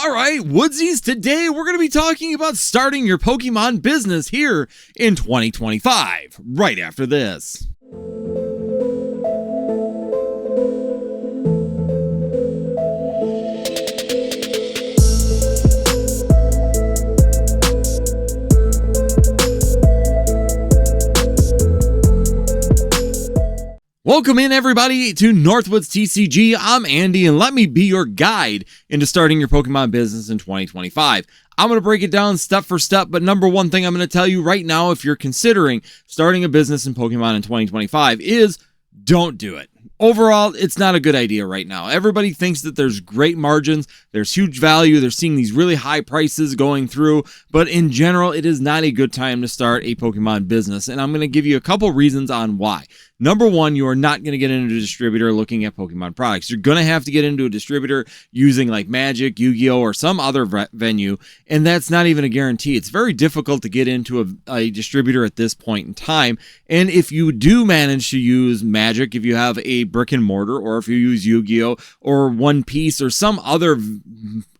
All right, Woodsies, today we're going to be talking about starting your Pokemon business here in 2025, right after this. Welcome in, everybody, to Northwoods TCG. I'm Andy, and let me be your guide into starting your Pokemon business in 2025. I'm going to break it down step for step, but number one thing I'm going to tell you right now, if you're considering starting a business in Pokemon in 2025, is don't do it. Overall, it's not a good idea right now. Everybody thinks that there's great margins, there's huge value, they're seeing these really high prices going through, but in general, it is not a good time to start a Pokemon business, and I'm going to give you a couple reasons on why. Number one, you are not going to get into a distributor looking at Pokemon products. You're going to have to get into a distributor using like Magic, Yu-Gi-Oh, or some other venue, and that's not even a guarantee. It's very difficult to get into a distributor at this point in time, and if you do manage to use Magic, if you have a brick and mortar, or if you use Yu-Gi-Oh, or One Piece, or some other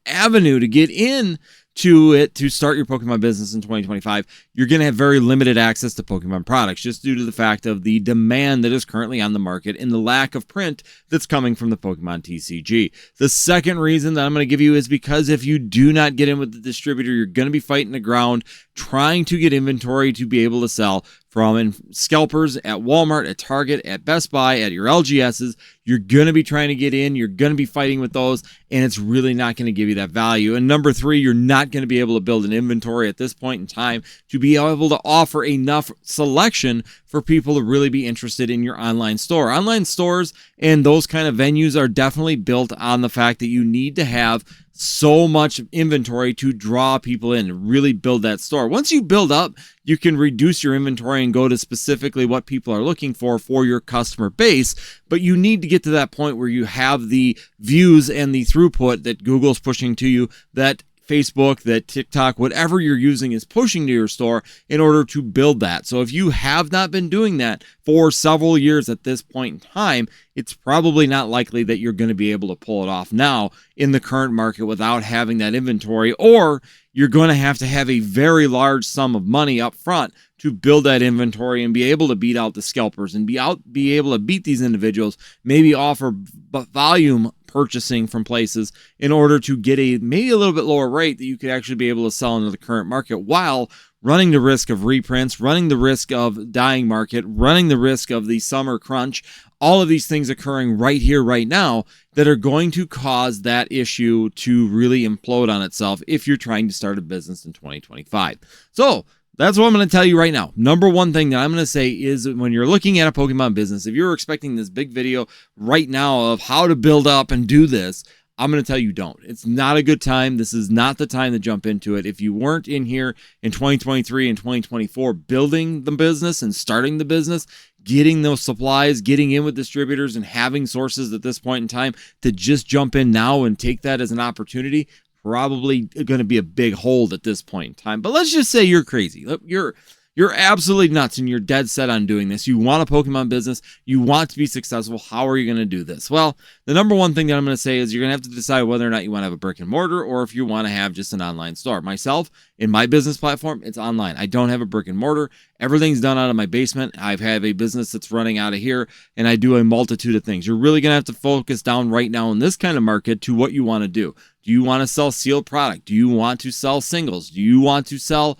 avenue to get in to it to start your Pokemon business in 2025, you're going to have very limited access to Pokemon products just due to the fact of the demand that is currently on the market and the lack of print that's coming from the Pokemon TCG. The second reason that I'm going to give you is because if you do not get in with the distributor, you're going to be fighting the ground trying to get inventory to be able to sell from scalpers at Walmart, at Target, at Best Buy, at your LGSs. You're going to be trying to get in, you're going to be fighting with those, and it's really not going to give you that value. And number three, you're not going to be able to build an inventory at this point in time to be able to offer enough selection for people to really be interested in your online store. Online stores and those kind of venues are definitely built on the fact that you need to have so much inventory to draw people in and really build that store. Once you build up, you can reduce your inventory and go to specifically what people are looking for your customer base, but you need to get to that point where you have the views and the throughput that Google's pushing to you, that Facebook, that TikTok, whatever you're using is pushing to your store in order to build that. So if you have not been doing that for several years at this point in time, it's probably not likely that you're going to be able to pull it off now in the current market without having that inventory, or you're going to have a very large sum of money up front to build that inventory and be able to beat out the scalpers and be able to beat these individuals, maybe offer volume purchasing from places in order to get maybe a little bit lower rate that you could actually be able to sell into the current market while running the risk of reprints, running the risk of dying market, running the risk of the summer crunch, all of these things occurring right here, right now, that are going to cause that issue to really implode on itself if you're trying to start a business in 2025. So that's what I'm going to tell you right now. Number one thing that I'm going to say is when you're looking at a Pokemon business, if you're expecting this big video right now of how to build up and do this, I'm going to tell you don't. It's not a good time. This is not the time to jump into it. If you weren't in here in 2023 and 2024 building the business and starting the business, getting those supplies, getting in with distributors and having sources at this point in time to just jump in now and take that as an opportunity, probably going to be a big hold at this point in time. But let's just say you're crazy. You're absolutely nuts and you're dead set on doing this. You want a Pokemon business. You want to be successful. How are you going to do this? Well, the number one thing that I'm going to say is you're going to have to decide whether or not you want to have a brick and mortar or if you want to have just an online store. Myself, in my business platform, it's online. I don't have a brick and mortar. Everything's done out of my basement. I have a business that's running out of here, and I do a multitude of things. You're really going to have to focus down right now in this kind of market to what you want to do. Do you want to sell sealed product? Do you want to sell singles? Do you want to sell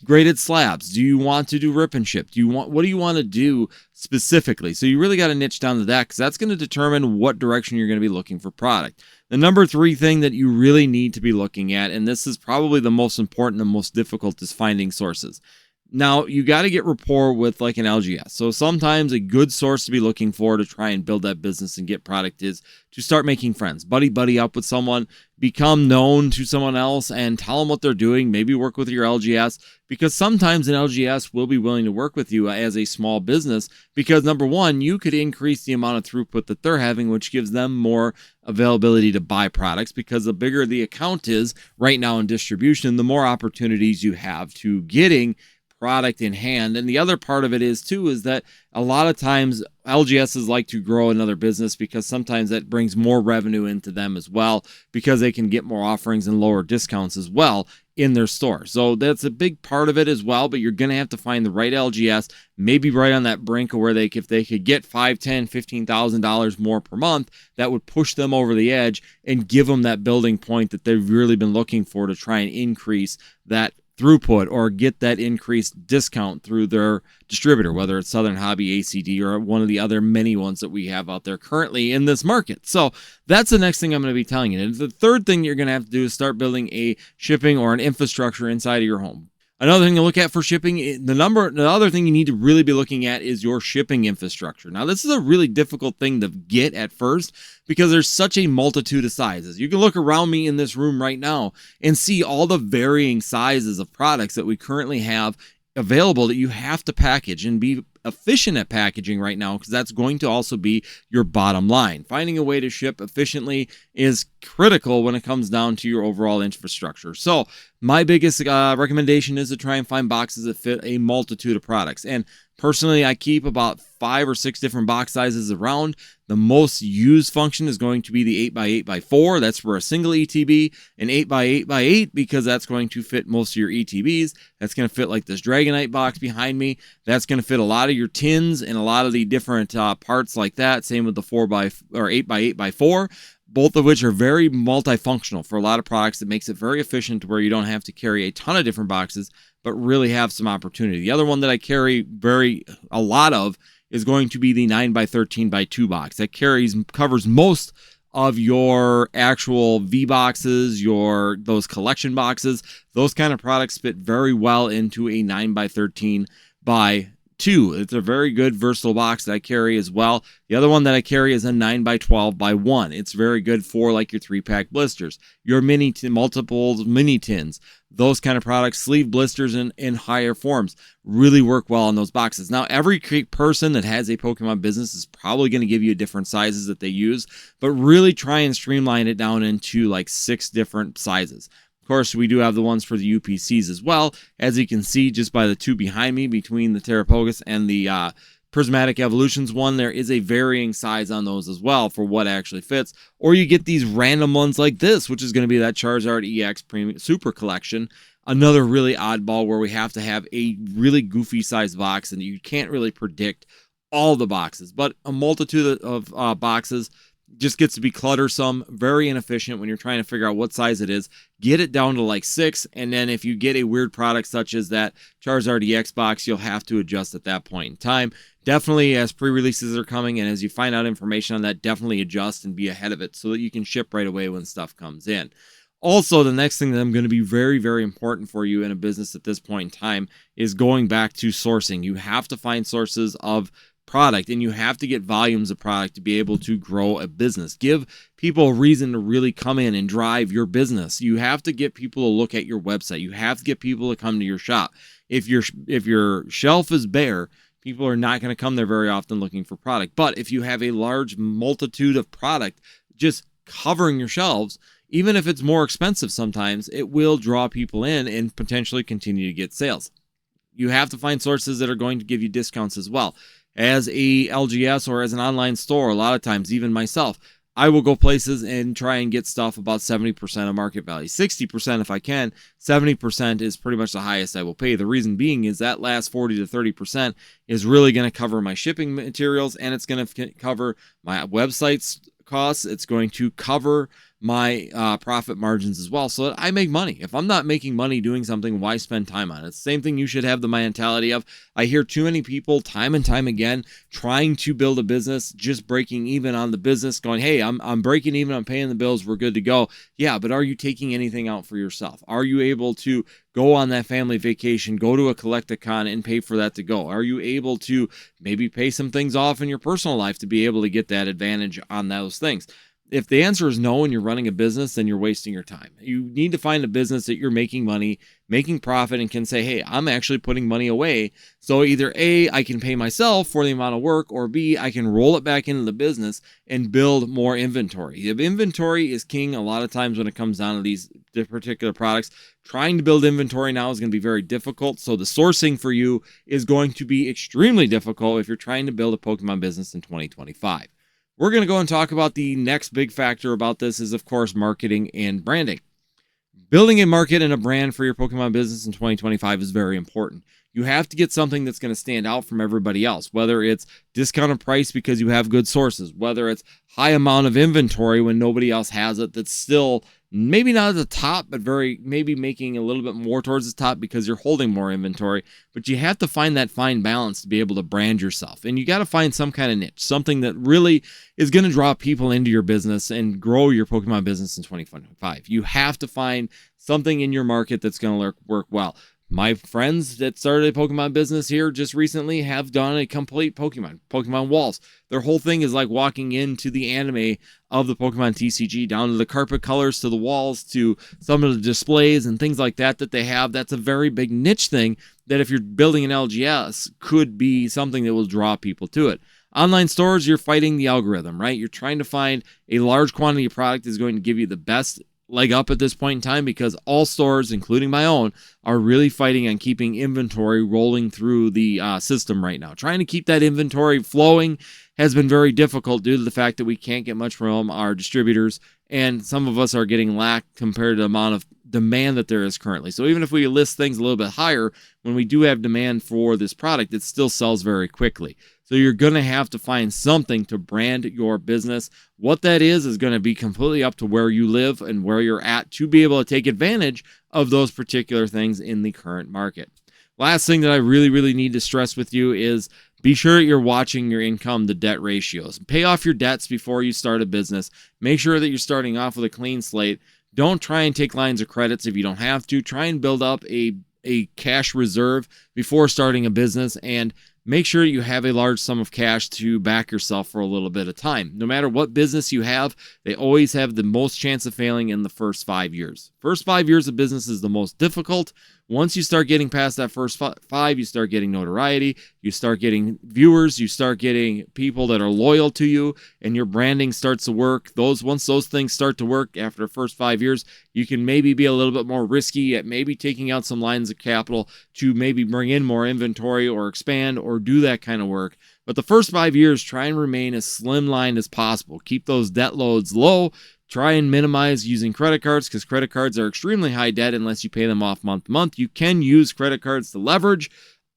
graded slabs? Do you want to do rip and ship? What do you want to do specifically? So you really got to niche down to that because that's going to determine what direction you're going to be looking for product. The number three thing that you really need to be looking at, and this is probably the most important and most difficult, is finding sources. Now, you got to get rapport with like an LGS. So sometimes a good source to be looking for to try and build that business and get product is to start making friends. Buddy up with someone, become known to someone else and tell them what they're doing. Maybe work with your LGS because sometimes an LGS will be willing to work with you as a small business because number one, you could increase the amount of throughput that they're having, which gives them more availability to buy products because the bigger the account is right now in distribution, the more opportunities you have to getting product in hand. And the other part of it is too, is that a lot of times LGSs like to grow another business because sometimes that brings more revenue into them as well, because they can get more offerings and lower discounts as well in their store. So that's a big part of it as well, but you're going to have to find the right LGS, maybe right on that brink of where if they could get $5, $10, $15,000 more per month, that would push them over the edge and give them that building point that they've really been looking for to try and increase that throughput or get that increased discount through their distributor, whether it's Southern Hobby, ACD, or one of the other many ones that we have out there currently in this market. So that's the next thing I'm going to be telling you. And the third thing you're going to have to do is start building a shipping or an infrastructure inside of your home. Another thing to look at for shipping, the other thing you need to really be looking at is your shipping infrastructure. Now, this is a really difficult thing to get at first because there's such a multitude of sizes. You can look around me in this room right now and see all the varying sizes of products that we currently have available that you have to package and be efficient at packaging right now, because that's going to also be your bottom line. Finding a way to ship efficiently is critical when it comes down to your overall infrastructure. So my biggest recommendation is to try and find boxes that fit a multitude of products. And personally, I keep about 5 or 6 different box sizes around. The most used function is going to be the 8x8x4. That's for a single ETB, an 8x8x8 because that's going to fit most of your ETBs. That's going to fit like this Dragonite box behind me. That's going to fit a lot of your tins and a lot of the different parts like that. Same with the 8x8x4. Both of which are very multifunctional for a lot of products. That makes it very efficient to where you don't have to carry a ton of different boxes, but really have some opportunity. The other one that I carry a lot of is going to be the 9x13x2 box. That covers most of your actual V boxes, those collection boxes. Those kind of products fit very well into a 9x13x2. It's a very good versatile box that I carry as well. The other one that I carry is a 9x12x1. It's very good for like your 3-pack blisters, your multiple mini tins, those kind of products. Sleeve blisters in higher forms really work well on those boxes. Now, every person that has a Pokemon business is probably going to give you different sizes that they use, but really try and streamline it down into like 6 different sizes. Of course, we do have the ones for the UPCs as well. As you can see just by the 2 behind me, between the Terrapogus and the Prismatic Evolutions one, there is a varying size on those as well for what actually fits. Or you get these random ones like this, which is going to be that Charizard EX Premium Super Collection. Another really oddball where we have to have a really goofy sized box and you can't really predict all the boxes. But a multitude of boxes just gets to be cluttersome, very inefficient when you're trying to figure out what size it is. Get it down to like 6, and then if you get a weird product such as that Charizard EX box, you'll have to adjust at that point in time. Definitely, as pre-releases are coming and as you find out information on that, definitely adjust and be ahead of it so that you can ship right away when stuff comes in. Also, the next thing that I'm going to be very, very important for you in a business at this point in time is going back to sourcing. You have to find sources of product, and you have to get volumes of product to be able to grow a business. Give people a reason to really come in and drive your business. You have to get people to look at your website. You have to get people to come to your shop. If your shelf is bare, people are not going to come there very often looking for product. But if you have a large multitude of product just covering your shelves, even if it's more expensive sometimes, it will draw people in and potentially continue to get sales. You have to find sources that are going to give you discounts as well. As a LGS or as an online store, a lot of times, even myself, I will go places and try and get stuff about 70% of market value. 60% if I can. 70% is pretty much the highest I will pay. The reason being is that last 40 to 30% is really going to cover my shipping materials, and it's going to cover my website's costs. It's going to cover my profit margins as well, so that I make money. If I'm not making money doing something, why spend time on it? It's the same thing you should have the mentality of. I hear too many people time and time again trying to build a business, just breaking even on the business, going, hey, I'm breaking even, I'm paying the bills, we're good to go. Yeah, but are you taking anything out for yourself? Are you able to go on that family vacation, go to a collect-a-con and pay for that to go? Are you able to maybe pay some things off in your personal life to be able to get that advantage on those things? if the answer is no and you're running a business, then you're wasting your time. You need to find a business that you're making money, making profit, and can say, hey, I'm actually putting money away. So either A, I can pay myself for the amount of work, or B, I can roll it back into the business and build more inventory. If inventory is king a lot of times when it comes down to these particular products, trying to build inventory now is going to be very difficult. So the sourcing for you is going to be extremely difficult if you're trying to build a Pokemon business in 2025. We're going to go and talk about the next big factor about this is, of course, marketing and branding. Building a market and a brand for your Pokemon business in 2025 is very important. You have to get something that's going to stand out from everybody else, whether it's discounted price because you have good sources, whether it's high amount of inventory when nobody else has it, that's still maybe not at the top, but maybe making a little bit more towards the top because you're holding more inventory. But you have to find that fine balance to be able to brand yourself. And you got to find some kind of niche, something that really is going to draw people into your business and grow your Pokemon business in 2025. You have to find something in your market that's going to work well. My friends that started a Pokemon business here just recently have done a complete Pokemon walls. Their whole thing is like walking into the anime of the Pokemon TCG, down to the carpet colors, to the walls, to some of the displays and things like that they have. That's a very big niche thing that if you're building an LGS could be something that will draw people to it. Online stores, you're fighting the algorithm, right? You're trying to find a large quantity of product is going to give you the best leg up at this point in time because all stores, including my own, are really fighting on keeping inventory rolling through the system right now. Trying to keep that inventory flowing has been very difficult due to the fact that we can't get much from our distributors, and some of us are getting lacked compared to the amount of demand that there is currently. So even if we list things a little bit higher, when we do have demand for this product, it still sells very quickly. So you're going to have to find something to brand your business. What that is going to be completely up to where you live and where you're at to be able to take advantage of those particular things in the current market. Last thing that I really need to stress with you is be sure that you're watching your income to debt ratios. Pay off your debts before you start a business. Make sure that you're starting off with a clean slate. Don't try and take lines of credits if you don't have to. Try and build up a cash reserve before starting a business, and make sure you have a large sum of cash to back yourself for a little bit of time. No matter what business you have, they always have the most chance of failing in the first 5 years. First 5 years of business is the most difficult. Once you start getting past that first five, you start getting notoriety, you start getting viewers, you start getting people that are loyal to you, and your branding starts to work. Once those things start to work after the first 5 years, you can maybe be a little bit more risky at maybe taking out some lines of capital to maybe bring in more inventory or expand or do that kind of work. But the first 5 years, try and remain as slimline as possible. Keep those debt loads low. Try and minimize using credit cards because credit cards are extremely high debt unless you pay them off month to month. You can use credit cards to leverage.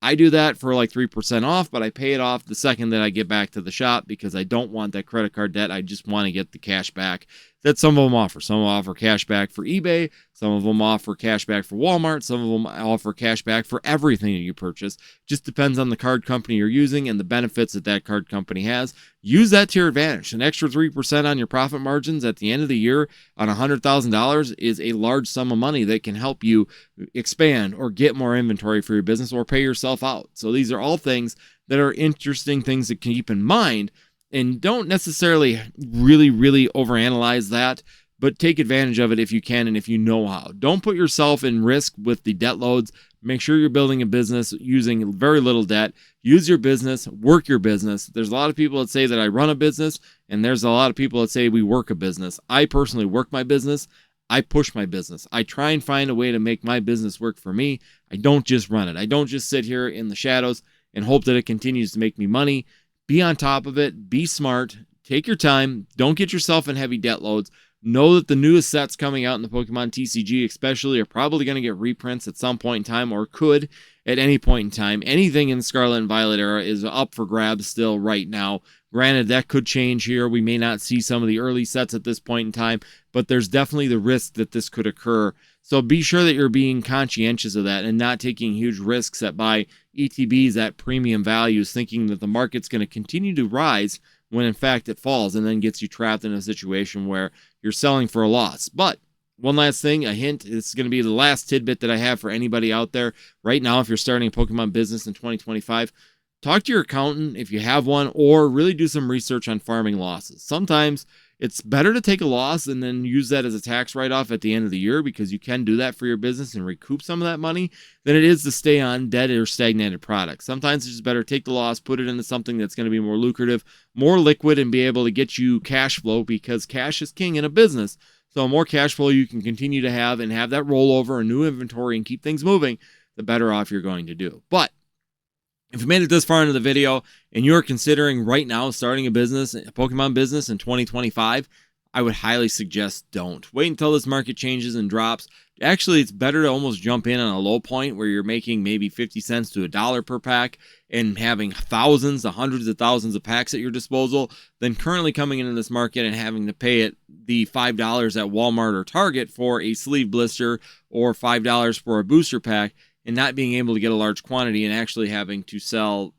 I do that for like 3% off, but I pay it off the second that I get back to the shop because I don't want that credit card debt. I just want to get the cash back that some of them offer. Some offer cash back for eBay. Some of them offer cash back for Walmart. Some of them offer cash back for everything that you purchase. Just depends on the card company you're using and the benefits that that card company has. Use that to your advantage. An extra 3% on your profit margins at the end of the year on $100,000 is a large sum of money that can help you expand or get more inventory for your business or pay yourself out. So these are all things that are interesting things to keep in mind. And don't necessarily really overanalyze that, but take advantage of it if you can and if you know how. Don't put yourself in risk with the debt loads. Make sure you're building a business using very little debt. Use your business, work your business. There's a lot of people that say that I run a business, and there's a lot of people that say we work a business. I personally work my business. I push my business. I try and find a way to make my business work for me. I don't just run it. I don't just sit here in the shadows and hope that it continues to make me money. Be on top of it. Be smart. Take your time. Don't get yourself in heavy debt loads. Know that the newest sets coming out in the Pokemon TCG especially are probably going to get reprints at some point in time or could at any point in time. Anything in the Scarlet and Violet era is up for grabs still right now. Granted, that could change here. We may not see some of the early sets at this point in time, but there's definitely the risk that this could occur. So be sure that you're being conscientious of that and not taking huge risks that buy ETBs at premium values, thinking that the market's going to continue to rise when in fact it falls and then gets you trapped in a situation where you're selling for a loss. But one last thing, a hint, this is going to be the last tidbit that I have for anybody out there right now. If you're starting a Pokemon business in 2025, talk to your accountant if you have one, or really do some research on farming losses. Sometimes It's better to take a loss and then use that as a tax write-off at the end of the year, because you can do that for your business and recoup some of that money, than it is to stay on dead or stagnated products. Sometimes it's just better to take the loss, put it into something that's going to be more lucrative, more liquid, and be able to get you cash flow, because cash is king in a business. So the more cash flow you can continue to have and have that rollover and new inventory and keep things moving, the better off you're going to do. But if you made it this far into the video and you're considering right now starting a business, a Pokemon business in 2025, I would highly suggest don't. Wait until this market changes and drops. Actually, it's better to almost jump in on a low point where you're making maybe 50 cents to $1 per pack and having thousands to hundreds of thousands of packs at your disposal than currently coming into this market and having to pay it the $5 at Walmart or Target for a sleeve blister or $5 for a booster pack, and not being able to get a large quantity and actually having to sell,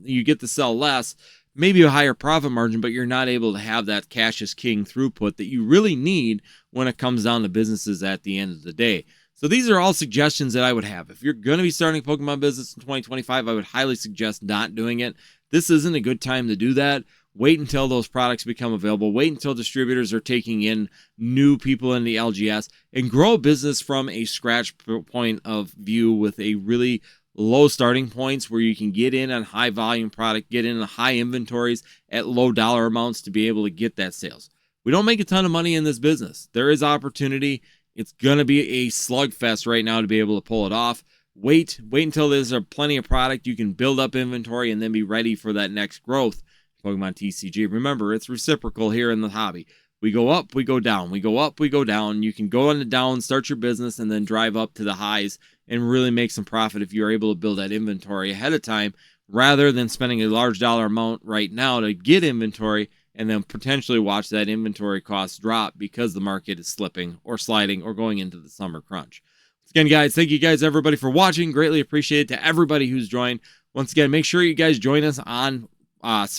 you get to sell less, maybe a higher profit margin, but you're not able to have that cash is king throughput that you really need when it comes down to businesses at the end of the day. So these are all suggestions that I would have. If you're going to be starting a Pokemon business in 2025, I would highly suggest not doing it. This isn't a good time to do that. Wait until those products become available. Wait until distributors are taking in new people in the LGS, and grow a business from a scratch point of view with a really low starting points where you can get in on high volume product, get in high inventories at low dollar amounts to be able to get that sales. We don't make a ton of money in this business. There is opportunity. It's going to be a slugfest right now to be able to pull it off. Wait until there's plenty of product. You can build up inventory and then be ready for that next growth. Pokemon TCG. Remember, it's reciprocal here in the hobby. We go up, we go down. We go up, we go down. You can go on the down, start your business, and then drive up to the highs and really make some profit if you're able to build that inventory ahead of time, rather than spending a large dollar amount right now to get inventory and then potentially watch that inventory cost drop because the market is slipping or sliding or going into the summer crunch. Again, guys, thank you guys, everybody, for watching. Greatly appreciate it to everybody who's joined. Once again, make sure you guys join us on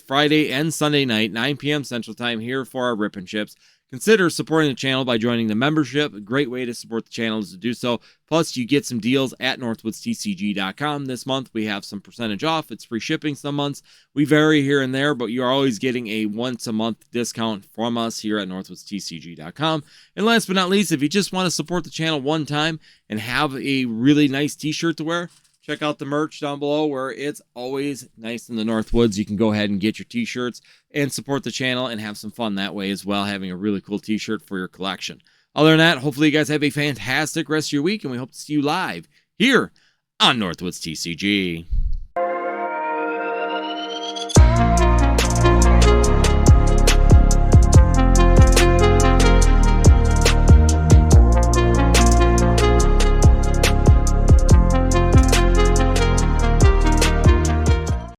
Friday and Sunday night, 9 p.m. Central Time, here for our Rip and Chips. Consider supporting the channel by joining the membership. A great way to support the channel is to do so. Plus, you get some deals at northwoodstcg.com. This month, we have some percentage off. It's free shipping some months. We vary here and there, but you're always getting a once-a-month discount from us here at northwoodstcg.com. And last but not least, if you just want to support the channel one time and have a really nice t-shirt to wear, check out the merch down below, where it's always nice in the Northwoods. You can go ahead and get your t-shirts and support the channel and have some fun that way as well, having a really cool t-shirt for your collection. Other than that, hopefully you guys have a fantastic rest of your week, and we hope to see you live here on Northwoods TCG.